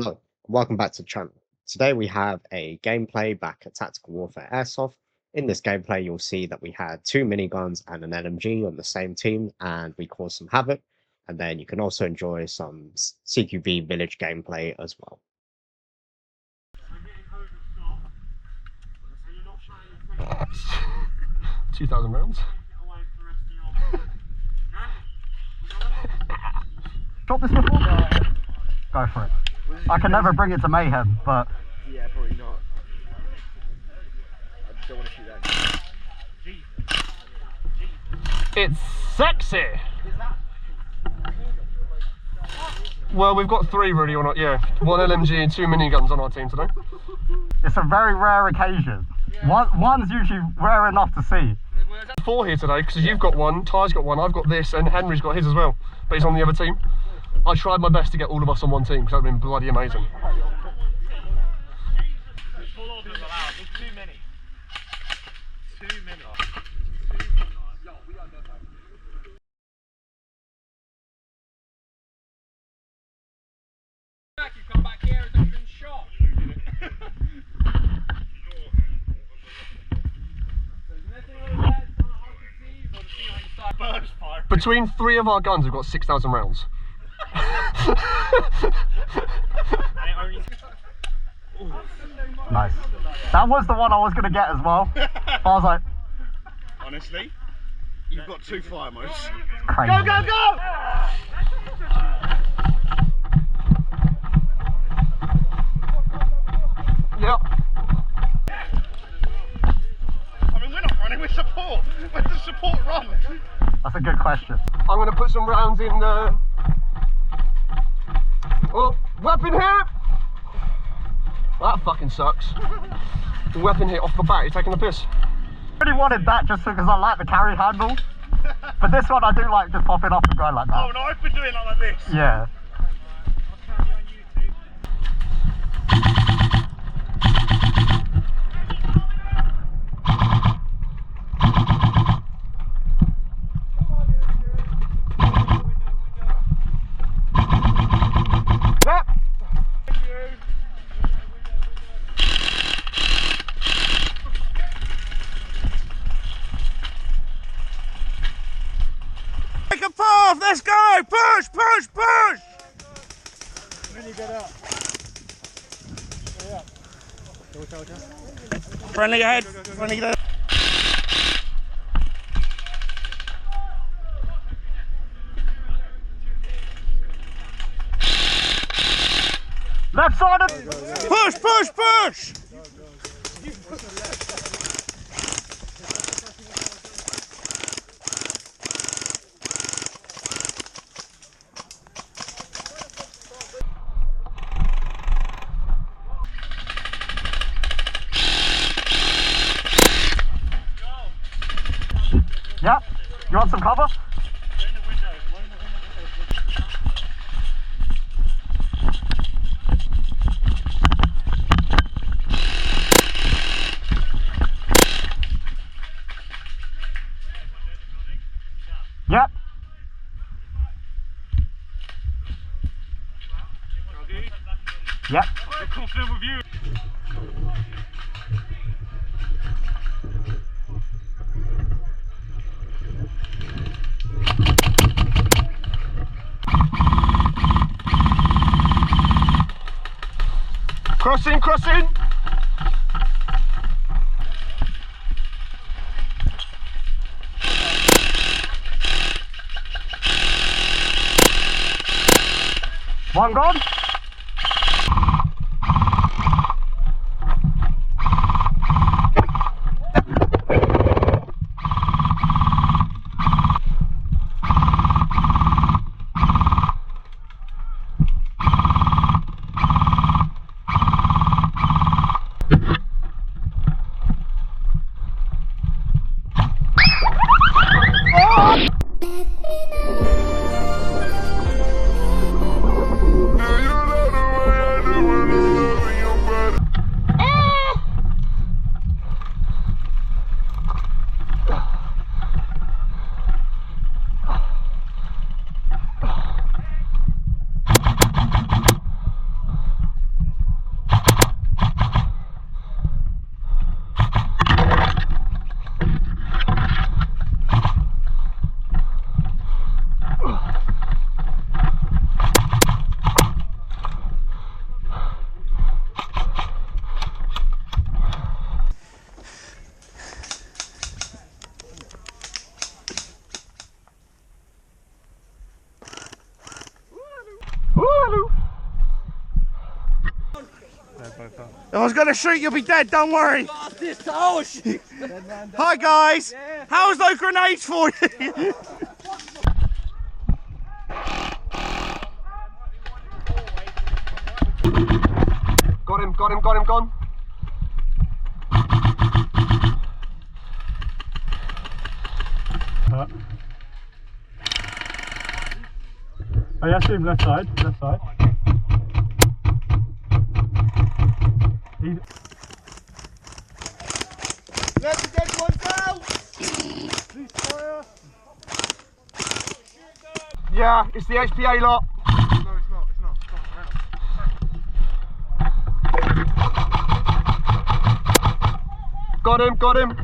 Hello, welcome back to the channel. Today we have a gameplay back at Tactical Warfare Airsoft. In this gameplay you'll see that we had 2 miniguns and an LMG on the same team and we caused some havoc, and then you can also enjoy some CQB village gameplay as well. 2,000 rounds. Drop this before? Go for it. I can never bring it to mayhem, but... Yeah, probably not. I just don't want to shoot that. It's sexy! Well, we've got 3 really or not, yeah. 1 LMG and 2 miniguns on our team today. It's a very rare occasion. One's usually rare enough to see. 4 here today, because you've got 1, Ty's got 1, I've got this, and Henry's got his as well. But he's on the other team. I tried my best to get all of us on one team, because that would have been bloody amazing. You come back here and don't been shot. Between 3 of our guns, we've got 6,000 rounds. Nice. That was the one I was going to get as well. I was like... Honestly, you've got 2 fire modes. Crazy. Go, go, go! Yep. I mean, we're not running with support. Where does support run? That's a good question. I'm going to put some rounds in the... Oh, weapon hit! That fucking sucks. Weapon hit off the bat, you're taking the piss. I really wanted that just because I like the carry handle. But this one I do like just popping off and going like that. Oh no, I've been doing it like this. Yeah. Make a path, let's go! Push, push, push! Then you get up. Friendly ahead, friendly there. Left side of... Push, push, push! Yep. You want some cover? Yep. Yep. Confident with you. Crossing, crossing! One gone. Oh! was gonna shoot, you'll be dead, don't worry. Hi guys, how's those grenades for you? Got him, got him, got him, gone. Oh yeah, see him left side, left side. Let the dead one go! Please fire! Yeah, it's the HPA lot. No, it's not, it's not. Got him, got him.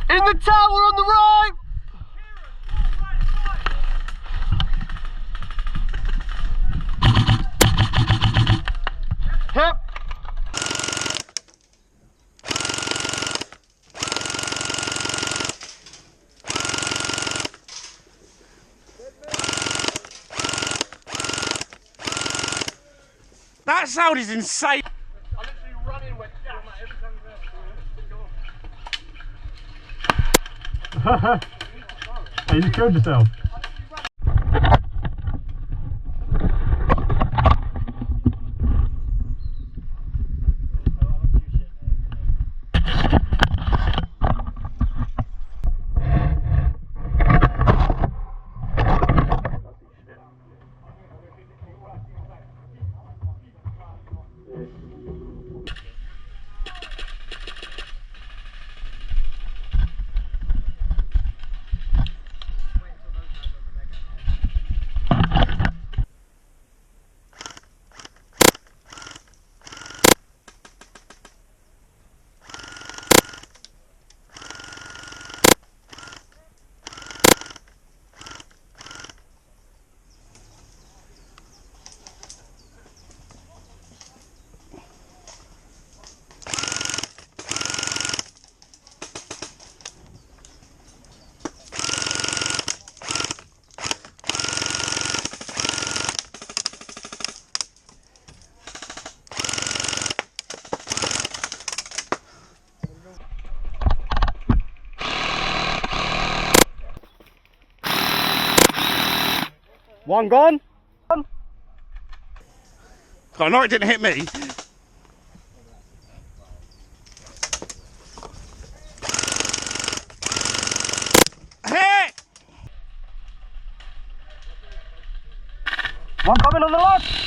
In the tower on the right! Hip! That sound is insane! I literally run in, went down that every time Hey, you just killed yourself. One gone. I know it didn't hit me. Hit! One coming on the left!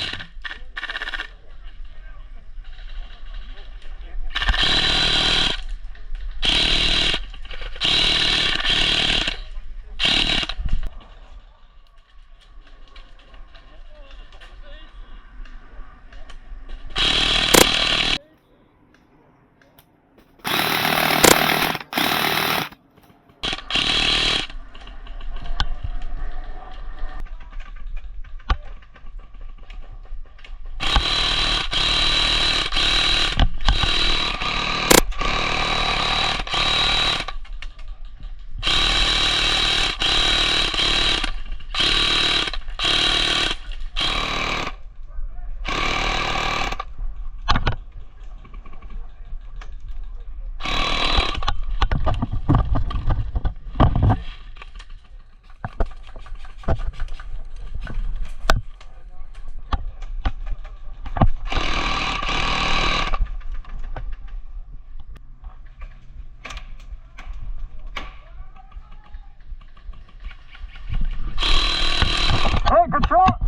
Hey, good shot!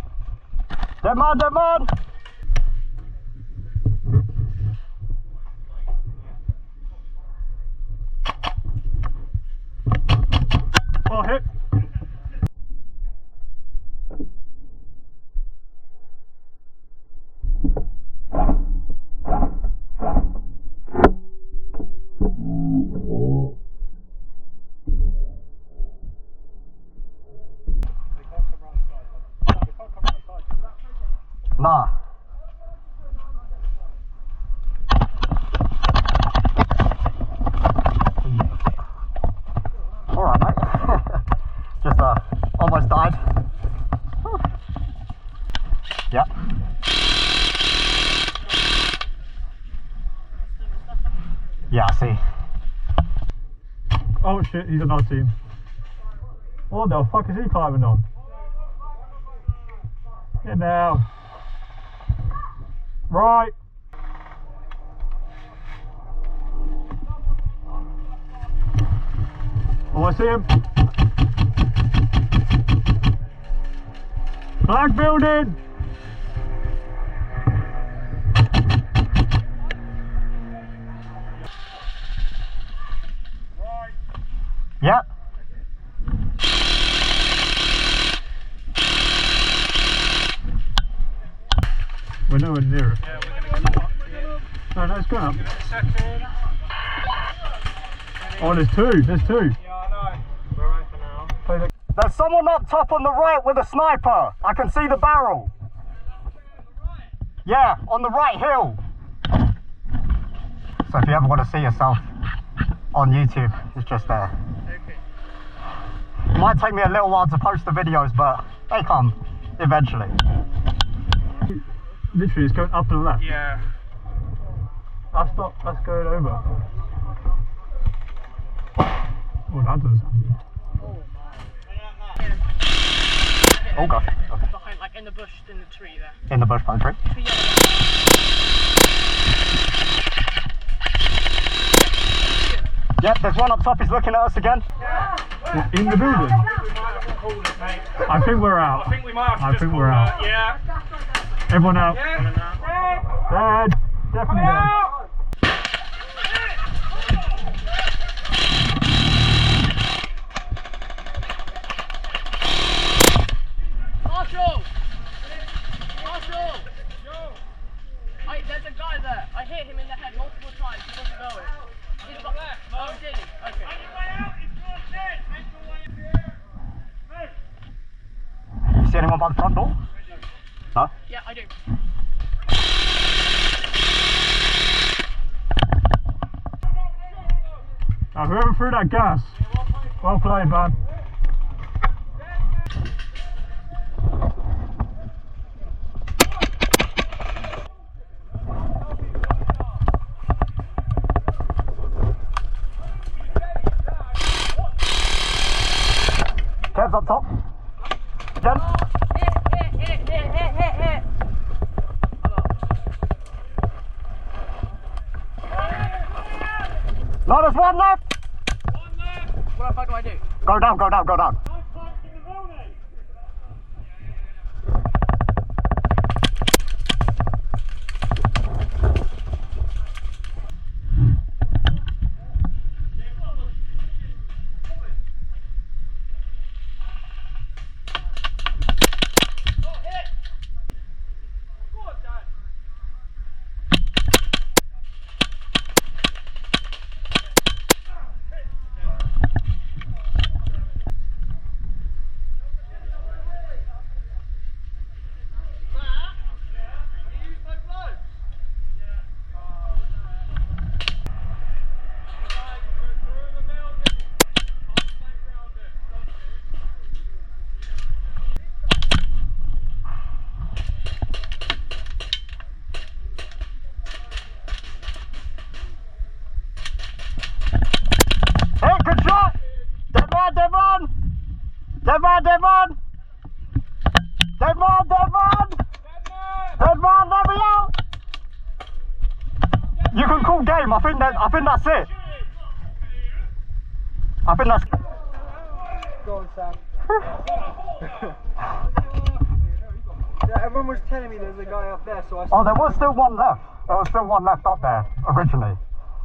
Dead man, dead man! Oh, hit! Nah. Alright, mate. Just almost died. Yep. Yeah, I see. Oh shit, he's on our team. What the fuck is he climbing on? Get down. Right. Oh, I see him. Black building. Yep. We're nowhere near it. No, no, it's going up. Oh, there's two. There's two. Yeah, I know. We're right for now. There's someone up top on the right with a sniper. I can see the barrel. Yeah, on the right hill. So if you ever want to see yourself on YouTube, it's just there. It might take me a little while to post the videos, but they come eventually. Literally, it's going up and left. Yeah. That's going over. Oh, that does. Oh gosh. Okay. Behind, like in the bush, in the tree there. In the bush country. Yep, there's one up top, he's looking at us again. In the building. I think we're out. I think we might have to I just think call we're it. out. Yeah. Everyone out. Yeah. Dead. Definitely dead. Marshall! Marshall! There's a guy there. I hit him in the head multiple times. He wasn't going. He's got left. Oh, did he? Okay. You see anyone by the front door? No? Yeah, I do. Now, whoever threw that gas, well played, man. Kev's up top. Again. Hit. No, there's one left. What the fuck do I do? Go down, go down, go down. Devon, let me out! You can call game, I think that's it. I think that's... Go on, Sam. Yeah, everyone was telling me there's a guy up there, so I... Oh, there was still one left. There was still one left up there, originally.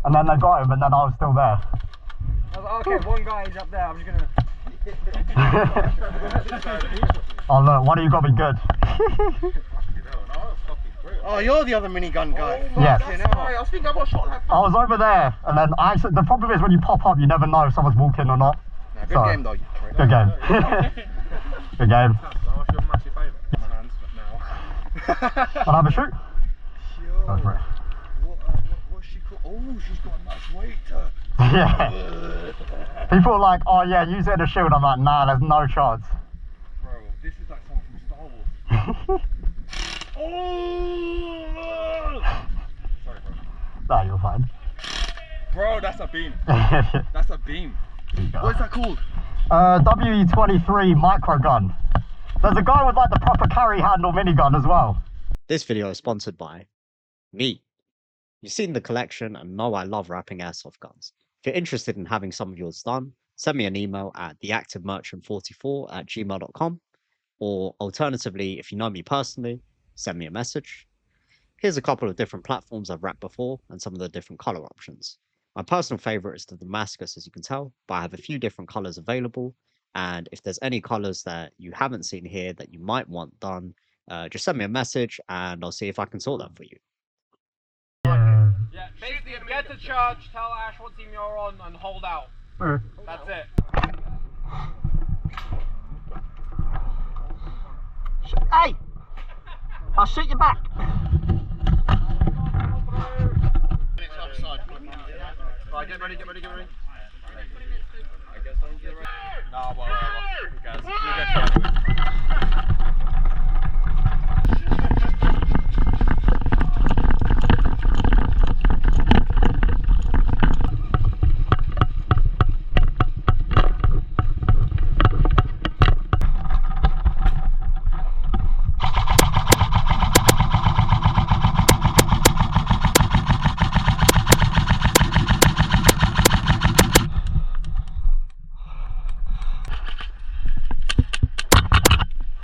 And then they got him, and then I was still there. I was like, okay, one guy is up there, I'm just gonna... Oh look, one of you got me good. Oh, you're the other minigun guy. Yes. I think I got shot. I was over there, and then I actually, the problem is when you pop up, you never know if someone's walking or not. Nah, good game though. Good game. Good game. What's your massive favourite? My hands now. I'll have a shoot. Go for it. What's she called? Oh, she's got a nice weight. Yeah. People are like, oh yeah, use it in a shield. I'm like, nah, there's no chance. Bro, this is like something from Star Wars. Oh! Sorry, bro. No, you're fine. Bro, that's a beam. That's a beam. What is that called? We23 Microgun. There's a guy with like the proper carry handle minigun as well. This video is sponsored by me. You've seen the collection and know I love wrapping airsoft guns. If you're interested in having some of yours done, send me an email at theactivemerchant44@gmail.com, or alternatively, if you know me personally, send me a message. Here's a couple of different platforms I've wrapped before and some of the different color options. My personal favorite is the Damascus, as you can tell, but I have a few different colors available. And if there's any colors that you haven't seen here that you might want done, just send me a message and I'll see if I can sort that for you. Yeah, basically get to charge, tell Ash what team you're on, and hold out. That's it. Hey! I'll shoot you back. Right, get ready, get ready, get ready. Nah, well, who cares? You get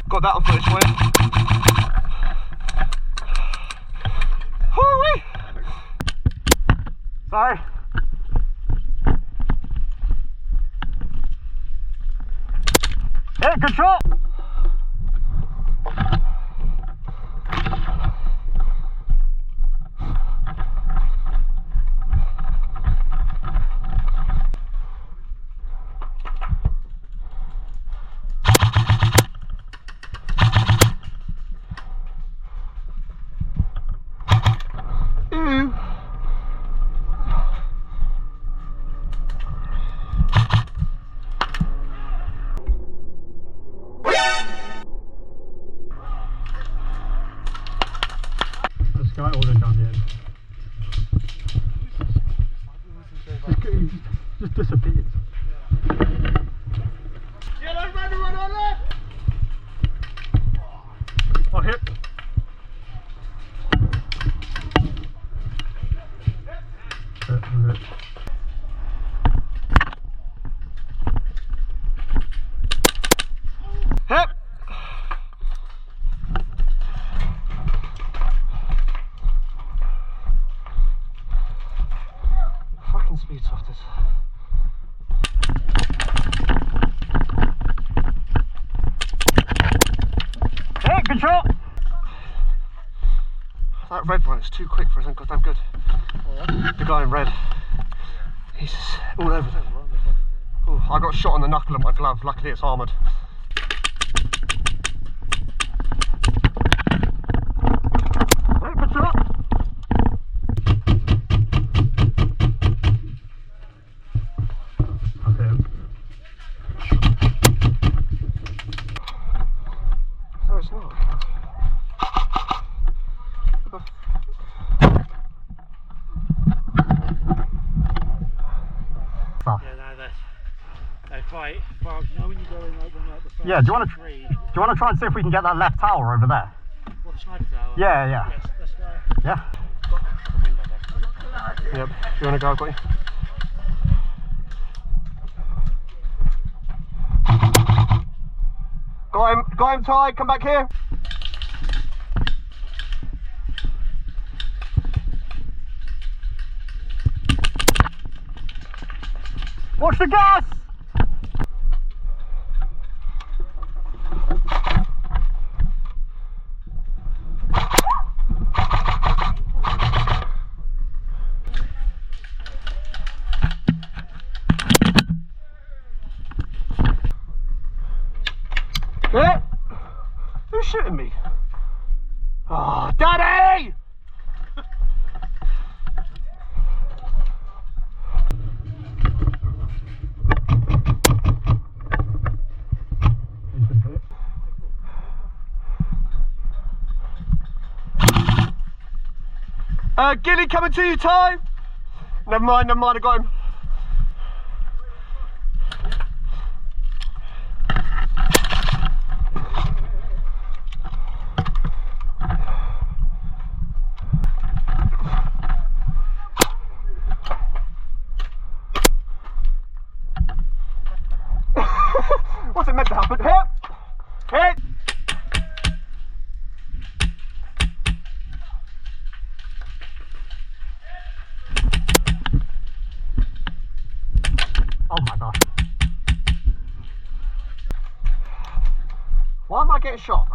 Got that on footage for you. Hoo-wee! Sorry. Yeah, good shot. This guy ordered down the end. Just disappeared. Oh, hit. Hip! Fucking speed softers. Yeah, good shot. That red one is too quick for us, ain't goddamn good. The guy in red, he's all over it. Ooh, I got shot on the knuckle of my glove, luckily it's armoured. Yeah, good shot. Okay. No, it's not. Right, well, you know when you go in like the first Yeah, do you want to try and see if we can get that left tower over there? What, the sniper tower? Yeah, yeah. Yes, let's go. Yeah. Yep, if you want to go, I've got you. Got him tied, come back here. Watch the gas! Yeah. Who's shooting me? Oh, Daddy! Gilly coming to you, Ty. Never mind, I got him. What's it meant to happen? Hit! Hit! Oh my gosh. Why am I getting shot?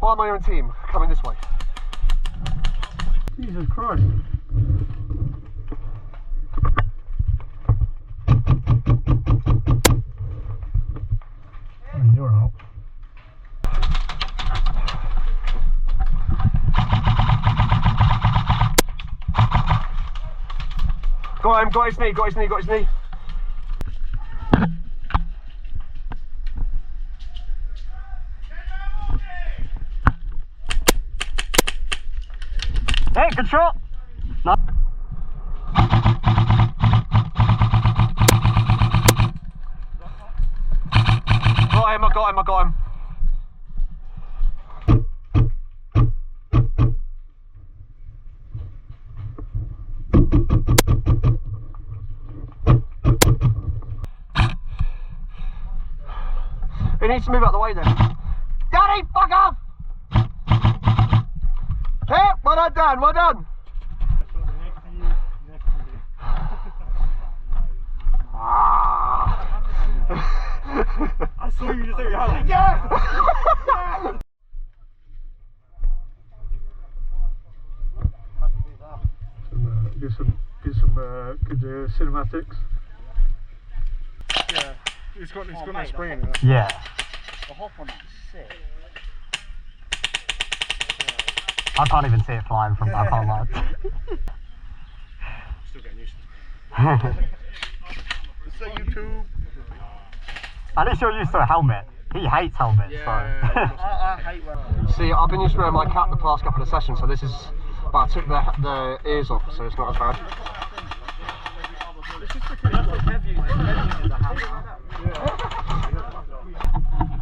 Why am I on team coming this way? Jesus Christ. Oh, you're out. Got him, got his knee, got his knee, got his knee. Hey, good shot! No. I got him. He needs to move out the way then. Daddy, fuck off! Hey, well done, Dan, well done. I saw you just there. Yeah! Yeah! Get some good cinematics. Yeah, it's got no spray in it. Yeah. The hop on that's sick. I can't even see it flying from I can't lie. Still getting used to it. Say YouTube. At least you're used to a helmet. He hates helmets, so. I hate wearing. See, I've been used to wearing my cap the past couple of sessions, so this is. But I took the ears off, so it's not as bad. It's just because that's what Kev uses. Kev uses a hammer.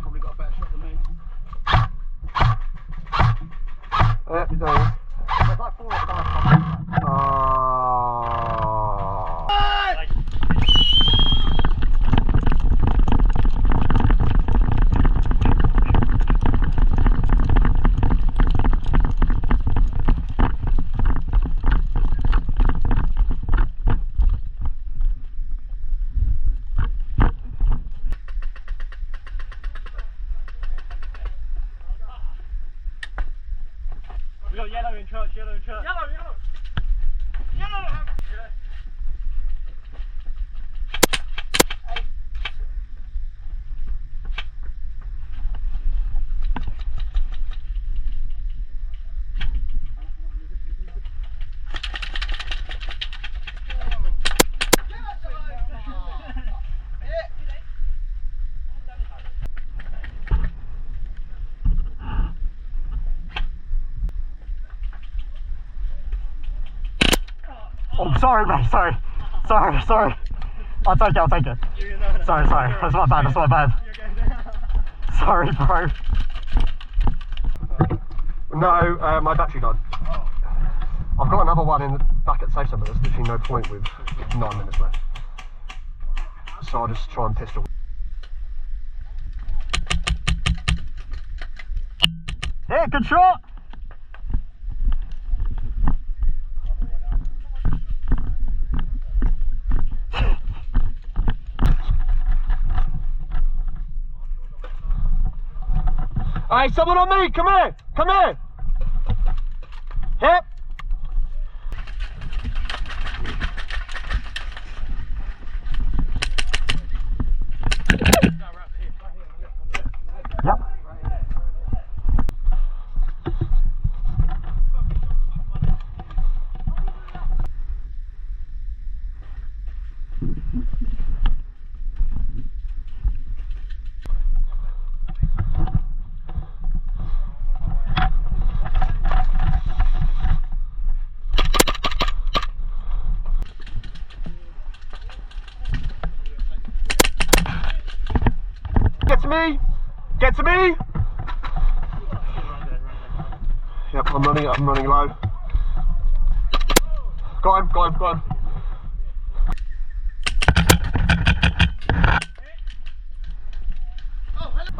Probably got a better shot than me. There. There's like 4 or 5 We got yellow in church, yellow in church. Yellow! Oh, sorry, mate, sorry. I'll take it. Sorry. That's my bad. Sorry, bro. No, my battery died. I've got another one in the back at safe zone, but there's literally no point with 9 minutes left. So I'll just try and pistol. Yeah, good shot! Hey, someone on me! Come here! Hip! Yep. to me! Get to me! Yep, I'm running low. Got him.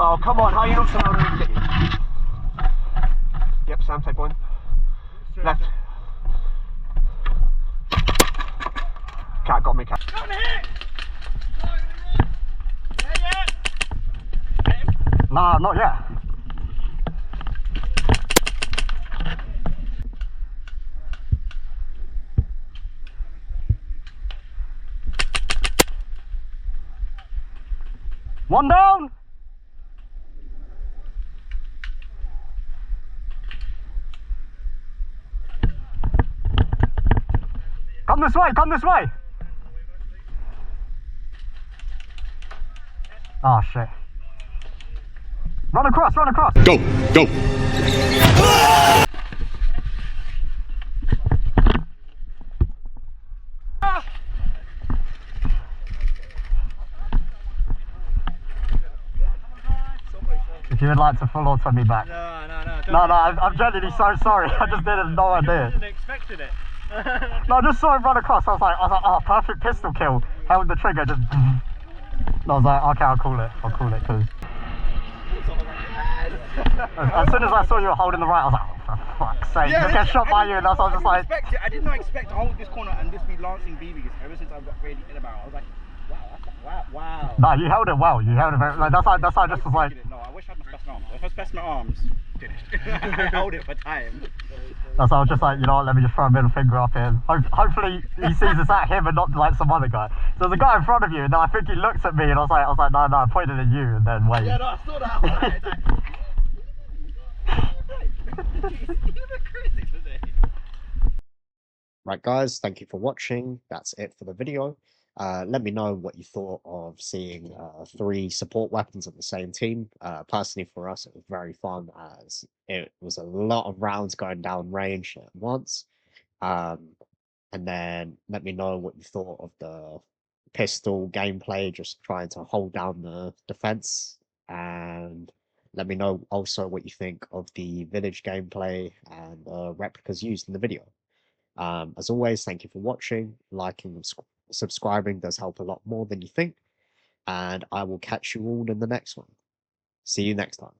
Oh, come on, how are you not somehow going to get you? Yep, Sam, take point. Left. Cat got me, cat. Nah, not yet. One down. Come this way. Oh shit. Run across. Go. If you would like to full auto me back. No, I'm genuinely so sorry. I just didn't know I did. Didn't expected it. No, I just saw him run across. I was like, oh, perfect pistol kill. Held the trigger, just. I was like, okay, I'll call it because. As soon as I saw you were holding the right, I was like, oh, for fuck's sake, just get shot by you, and that's I was just like. I did not expect to hold this corner and just be lancing BBs ever since I got really in about. I was like, wow. No, you held it well. You held it very. Like, that's why I just was like. No, I wish I had my specimen arms. If I specimen arms, finished. I hold it for time. That's why I was just like, you know what, let me just throw a middle finger up here. Hopefully he sees us at him and not like some other guy. So there's a guy in front of you, and then I think he looks at me, and I was like, no, I pointed at you, and then wait. Yeah, no, I saw that. You look crazy today. Right, guys, thank you for watching. That's it for the video. Let me know what you thought of seeing 3 support weapons on the same team. Personally, for us, it was very fun as it was a lot of rounds going down range at once. And then let me know what you thought of the pistol gameplay, just trying to hold down the defense. And let me know also what you think of the village gameplay and replicas used in the video. As always, thank you for watching. Liking and subscribing does help a lot more than you think. And I will catch you all in the next one. See you next time.